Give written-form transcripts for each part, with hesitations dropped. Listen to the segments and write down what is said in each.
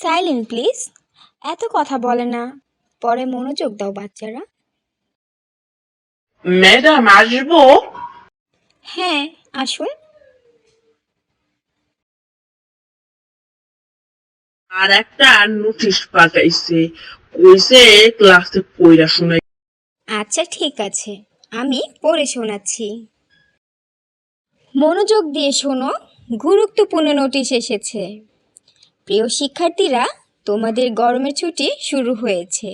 Silent please. এত কথা বলে না, পরে মনোযোগ দাও বাচ্চারা। ম্যাডাম আসবো? হ্যাঁ, আসুন। আর একটা নোটিশ পাঠাইছে, কইছে ক্লাসে পড়া শোনাই। আচ্ছা ঠিক আছে, আমি পড়ে শোনাচ্ছি। মনোযোগ দিয়ে শোনো, গুরুত্বপূর্ণ নোটিশ এসেছে। প্রিয় শিক্ষার্থীরা, তোমাদের গরমের ছুটি শুরু হয়েছে।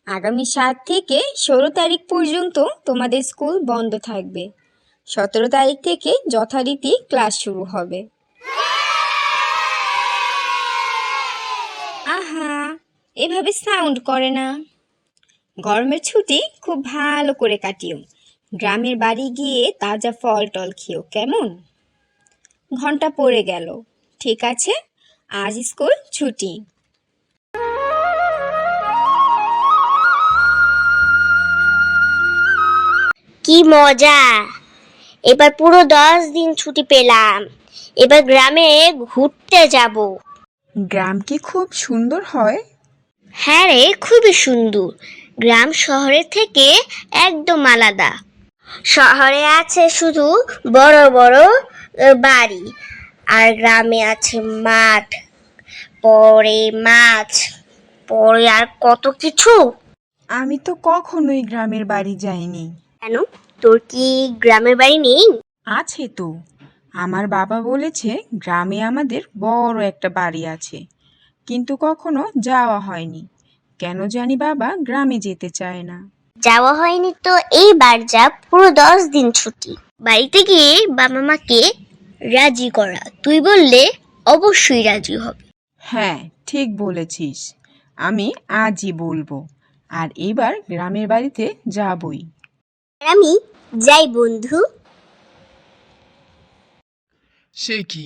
আগামী 7 থেকে 16 তারিখ পর্যন্ত তোমাদের স্কুল বন্ধ থাকবে। 17 তারিখ থেকে যথারীতি ক্লাস শুরু হবে। আহা, এভাবে সাউন্ড করে না। গরমের ছুটি খুব ভালো করে কাটিও। গ্রামের বাড়ি গিয়ে তাজা ফল টল খেও, কেমন? ঘন্টা পড়ে গেল। ঠিক আছে, আজ স্কুল ছুটি। কি মজা! এবার পুরো 10 দিন ছুটি পেলাম। এবার গ্রামে ঘুরতে যাব। গ্রাম কি খুব সুন্দর হয়? হ্যাঁ রে, খুবই সুন্দর। গ্রাম শহরের থেকে একদম আলাদা। শহরে আছে শুধু বড় বড় বাড়ি, আর গ্রামে আছে মাঠ, পরে মাছ, পরে আর কত কিছু। আমি তো কখনোই গ্রামের বাড়ি যাইনি। কেন, তোর কি গ্রামের বাড়ি নেই? আছে তো, আমার বাবা বলেছে গ্রামে আমাদের বড় একটা বাড়ি আছে, কিন্তু কখনো যাওয়া হয়নি। কেন জানি বাবা গ্রামে যেতে চায় না। যাওয়া হয়নি তো এইবার যা, পুরো 10 দিন ছুটি। বাড়িতে গিয়ে বাবা মাকে রাজি করা, তুই বললে অবশ্যই রাজি হবে। হ্যাঁ, ঠিক বলেছিস। আমি আজই বলবো, আর এবার গ্রামের বাড়িতে যাবই। আমি যাই বন্ধু। সে কি,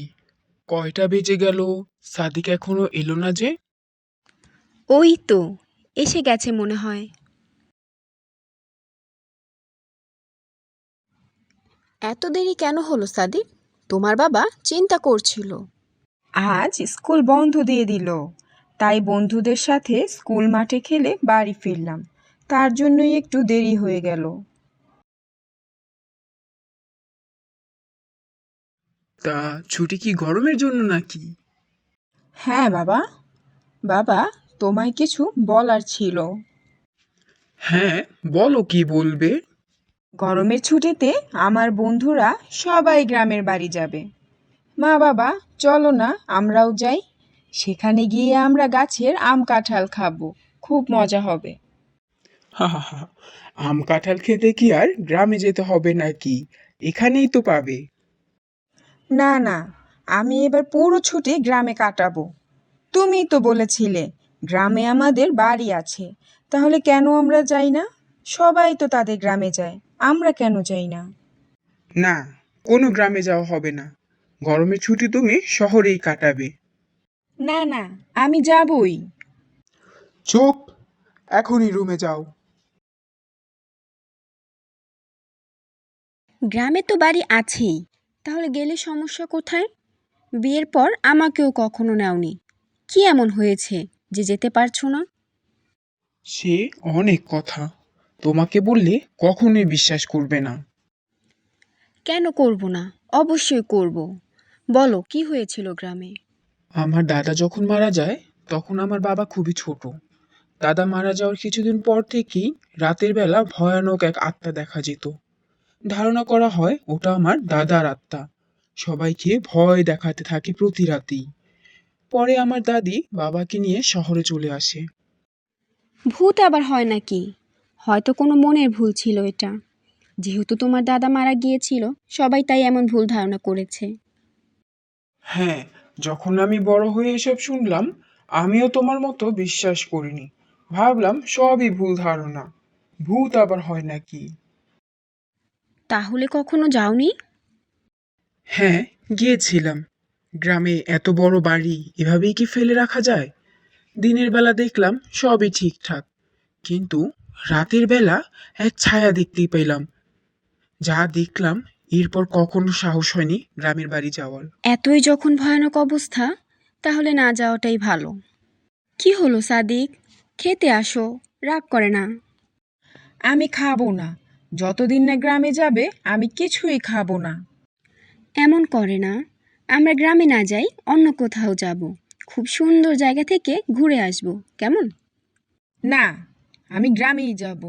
কয়টা বেজে গেল? সাদিক এখনো এলো না যে? ওই তো এসে গেছে মনে হয়। এত দেরি কেন হলো সাদিক? তোমার বাবা চিন্তা করছিল। আজ স্কুল বন্ধ দিয়ে দিল, তাই বন্ধুদের সাথে স্কুল মাঠে খেলে বাড়ি ফিরলাম। তার জন্যই একটু দেরি হয়ে গেল। তা ছুটি কি গরমের জন্য নাকি? হ্যাঁ বাবা, বাবা তোমায় কিছু বলার ছিল। হ্যাঁ, বলো কি বলবে। গরমের ছুটিতে আমার বন্ধুরা সবাই গ্রামের বাড়ি যাবে। মা বাবা, চলো না আমরাও যাই। সেখানে গিয়ে আমরা গাছের আম কাঁঠাল খাবো, খুব মজা হবে। হা হা হা, আম কাঁঠাল খেতে কি আর গ্রামে যেতে হবে নাকি? এখানেই তো পাবে। না না, আমি এবার পুরো ছুটি গ্রামে কাটাবো। তুমিই তো বলেছিলে গ্রামে আমাদের বাড়ি আছে, তাহলে কেন আমরা যাই না? সবাই তো তাদের গ্রামে যায়, আমরা কেন যাই না? না, কোনো গ্রামে যাওয়া হবে না। গরমের ছুটি তুমি শহরেই কাটাবে। না না, আমি যাবই। চুপ, এখনই রুমে যাও। গ্রামে তো বাড়ি আছেই, তাহলে গেলে সমস্যা কোথায়? বিয়ের পর আমাকেও কখনো নেওনি। কি এমন হয়েছে যে যেতে পারছো না? সে অনেক কথা, তোমাকে বললে কখনোই বিশ্বাস করবে না। কেন করব না? অবশ্যই করব। বলো কি হয়েছিল গ্রামে? আমার দাদা যখন মারা যায়, তখন আমার বাবা খুবই ছোট। দাদা মারা যাওয়ার কিছুদিন পর থেকেই রাতের বেলা ভয়ানক এক আত্মা দেখা যেত। ধারণা করা হয় ওটা আমার দাদার আত্মা। সবাইকে ভয় দেখাতে থাকে প্রতি রাতেই। পরে আমার দাদি বাবাকে নিয়ে শহরে চলে আসে। ভূত আবার হয় নাকি? হয়তো কোনো মনের ভুল ছিল এটা। যেহেতু তোমার দাদা মারা গিয়েছিল, সবাই তাই এমন ভুল ধারণা করেছে। হ্যাঁ, যখন আমি বড় হয়ে এসব শুনলাম, আমিও তোমার মতো বিশ্বাস করিনি। ভাবলাম সবই ভুল ধারণা। ভূত আবার হয় নাকি? তাহলে কখনো যাওনি? হ্যাঁ, গিয়েছিলাম। গ্রামে এত বড় বাড়ি এভাবেই কি ফেলে রাখা যায়? দিনের বেলা দেখলাম সবই ঠিকঠাক, কিন্তু রাতের বেলা এক ছায়া দেখতেই পেলাম। যা দেখলাম, এরপর কখনো সাহস হয়নি গ্রামের বাড়ি যাওয়ার। এতই যখন ভয়ানক অবস্থা, তাহলে না যাওয়াটাই ভালো। কি হলো সাদিক? খেতে আসো, রাগ করে না। আমি খাবো না। যতদিন না গ্রামে যাবে আমি কিছুই খাবো না। এমন করে না, আমরা গ্রামে না যাই, অন্য কোথাও যাব। খুব সুন্দর জায়গা থেকে ঘুরে আসব, কেমন? না, আমি গ্রামেই যাব।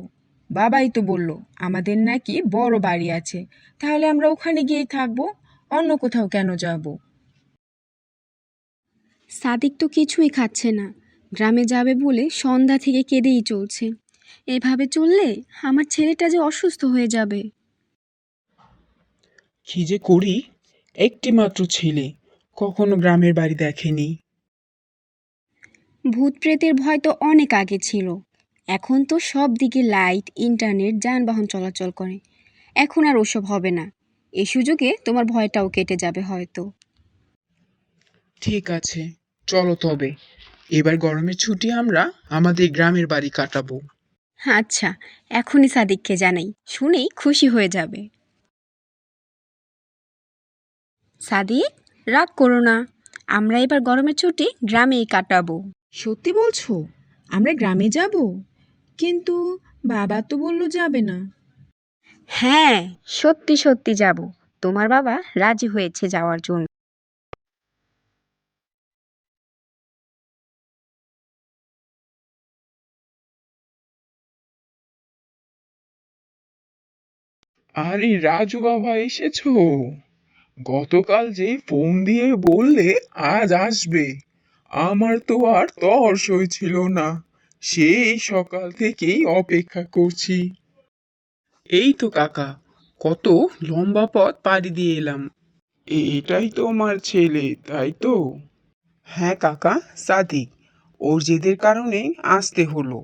বাবাই তো বলল আমাদের নাকি বড় বাড়ি আছে, তাহলে আমরা ওখানে গিয়েই থাকবো। অন্য কোথাও কেন যাব? সাদিক তো কিছুই খাচ্ছে না, গ্রামে যাবে বলে সন্ধ্যা থেকে কেঁদেই চলছে। এভাবে চললে আমার ছেলেটা যে অসুস্থ হয়ে যাবে। কি যে করি, একটি মাত্র ছেলে, কখনো গ্রামের বাড়ি দেখেনি। ভূত প্রেতের ভয় তো অনেক আগে ছিল, এখন তো সব দিকে লাইট, ইন্টারনেট, যানবাহন চলাচল করে। এখন আর ওসব হবে না। এই সুযোগে তোমার ভয়টাও কেটে যাবে হয়তো। ঠিক আছে, চলো তবে এবার গরমের ছুটি আমরা আমাদের গ্রামের বাড়ি কাটাবো। আচ্ছা, এখনই সাদিককে জানাই, শুনেই খুশি হয়ে যাবে। সাদিক, রাগ করো না, আমরা এবার গরমের ছুটি গ্রামেই কাটাবো। সত্যি বলছো? আমরা গ্রামে যাব? কিন্তু বাবা তো বলল যাবে না। হ্যাঁ, সত্যি সত্যি যাব। তোমার বাবা রাজি হয়েছে যাওয়ার জন্য। আরে রাজু বাবা, এসেছো? গতকাল যে ফোন দিয়ে বললে আজ আসবে, আমার তো আর তর সইছিল না। সেই সকাল থেকেই অপেক্ষা করছি। এই তো কাকা, কত লম্বা পথ পাড়ি দিয়ে এলাম। এটাই তোমার ছেলে, তাই তো? হ্যাঁ কাকা, সাদিক। ওর জেদের কারণে আসতে হলো,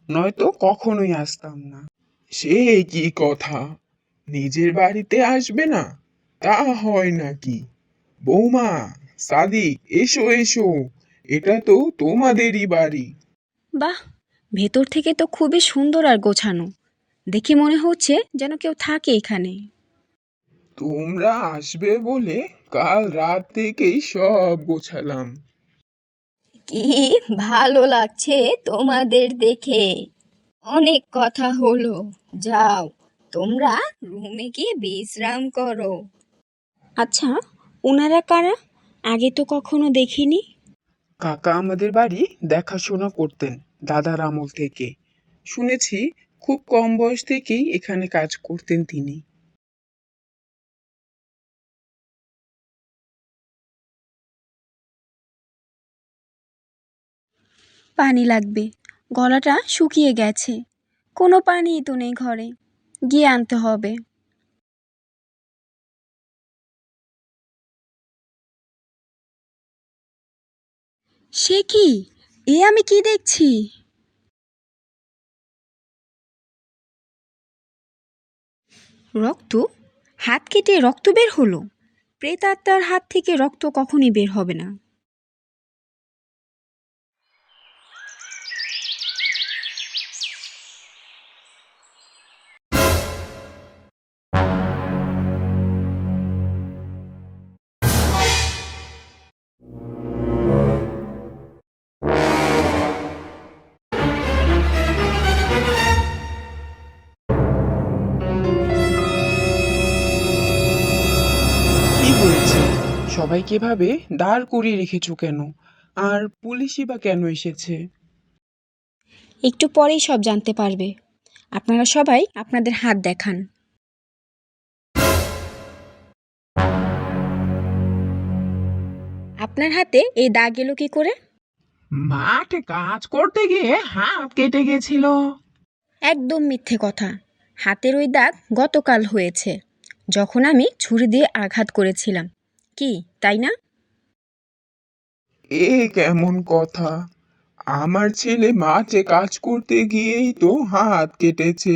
নয়তো কখনোই আসতাম না। সে কি কথা, নিজের বাড়িতে আসবে না? তা হয় নাকি? বৌমা, সাদিক, এসো এসো, এটা তো তোমাদেরই বাড়ি। বাহ, ভেতর থেকে তো খুবই সুন্দর আর গোছানো। দেখে মনে হচ্ছে যেন কেউ থাকে এখানে। তোমরা আসবে বলে কাল রাত থেকেই সব গোছালাম। কি ভালো লাগছে তোমাদের দেখে। অনেক কথা হলো, যাও তোমরা রুমে গিয়ে বিশ্রাম করো। আচ্ছা, ওনারা কারা? আগে তো কখনো দেখিনি। কাকা আমাদের বাড়ি দেখাশোনা করতেন দাদার আমল থেকে। শুনেছি খুব কম বয়স থেকেই এখানে কাজ করতেন তিনি। পানি লাগবে, গলাটা শুকিয়ে গেছে। কোনো পানিই তো নেই ঘরে, গিয়ে আনতে হবে। সে কি, এ আমি কি দেখছি? রক্ত? হাত কেটে রক্ত বের হলো? প্রেতাত্মার হাত থেকে রক্ত কখনই বের হবে না। কি হয়েছে? সবাইকে এভাবে দাঁড় করিয়ে রেখেছো কেন? আর পুলিশই বা কেন এসেছে? একটু পরেই সব জানতে পারবে। আপনারা সবাই আপনাদের হাত দেখান। আপনার হাতে এই দাগ এলো কি করে? মাঠে কাজ করতে গিয়ে হাত কেটে গেছিল। একদম মিথ্যে কথা। হাতের ওই দাগ গতকাল হয়েছে, যখন আমি ছুরি দিয়ে আঘাত করেছিলাম। কি, তাই না? এ কেমন কথা? আমার ছেলে মাঠে কাজ করতে গিয়েই তো হাত কেটেছে।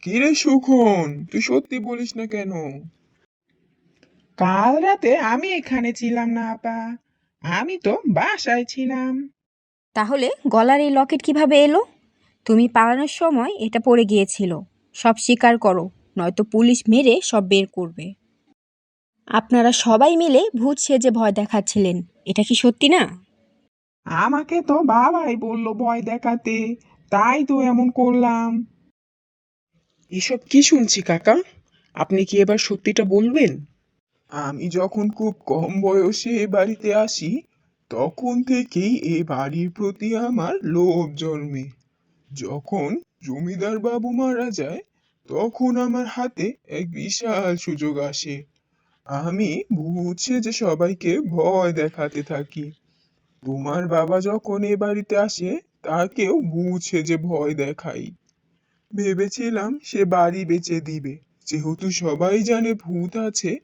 কিরে সুখন, তুই সত্যি বলিস না কেন? কাল রাতে আমি এখানে ছিলাম না আপা, আমি তো বাসায় ছিলাম। তাহলে গলার এই লকেট কিভাবে এলো? তুমি পালানোর সময় এটা পড়ে গিয়েছিল। সব স্বীকার করো, নয়তো পুলিশ মেরে সব বের করবে। আপনারা সবাই মিলে ভূত সেজে ভয় দেখাচ্ছিলেন, এটা কি সত্যি না? আমাকে তো বাবাই বললো ভয় দেখাতে, তাই তো এমন করলাম। এসব কি শুনছি কাকা? আপনি কি এবার সত্যিটা বলবেন? আমি যখন খুব কম বয়সে এ বাড়িতে আসি, তখন থেকেই এ বাড়ির প্রতি আমার লোভ জন্মে। যখন জমিদার বাবু মারা যায়, তখন আমার হাতে এক বিশাল সুযোগ আসে। আমি ভূত সেজে সবাইকে ভয় দেখাতে থাকি। তোমার বাবা যখন এ বাড়িতে আসে, তাকেও ভূত সেজে ভয় দেখাই। ভেবেছিলাম সে বাড়ি বেচে দিবে, যেহেতু সবাই জানে ভূত আছে।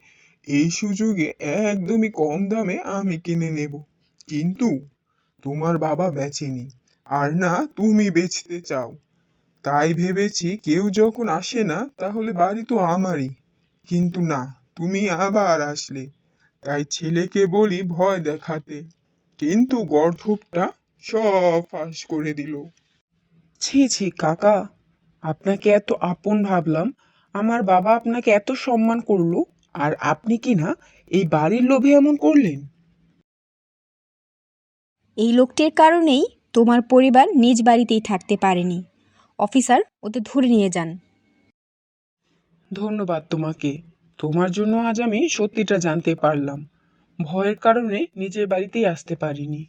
এই সুযোগে একদমই কম দামে আমি কিনে নেব। কিন্তু তোমার বাবা বেচেনি, আর না তুমি বেচতে চাও। তাই ভেবেছি কেউ যখন আসে না, তাহলে বাড়ি তো আমারই। কিন্তু না, তুমি আবার আসলে। তাই ছেলেকে বলি ভয় দেখাতে, কিন্তু গর্ধপটা সব ফাঁস করে দিল। ছি ছি কাকা, আপনাকে এত আপন ভাবলাম, আমার বাবা আপনাকে এত সম্মান করলো, আর আপনি কি না এই বাড়ির লোভে এমন করলেন? এই লোকটির কারণেই তোমার পরিবার নিজ বাড়িতেই থাকতে পারেনি। অফিসার, ওদের ধরে নিয়ে যান। ধন্যবাদ তোমাকে। তোমার জন্য আজ আমি সত্যিটা জানতে পারলাম। ভয়ের কারণে নিজের বাড়িতেই আসতে পারিনি।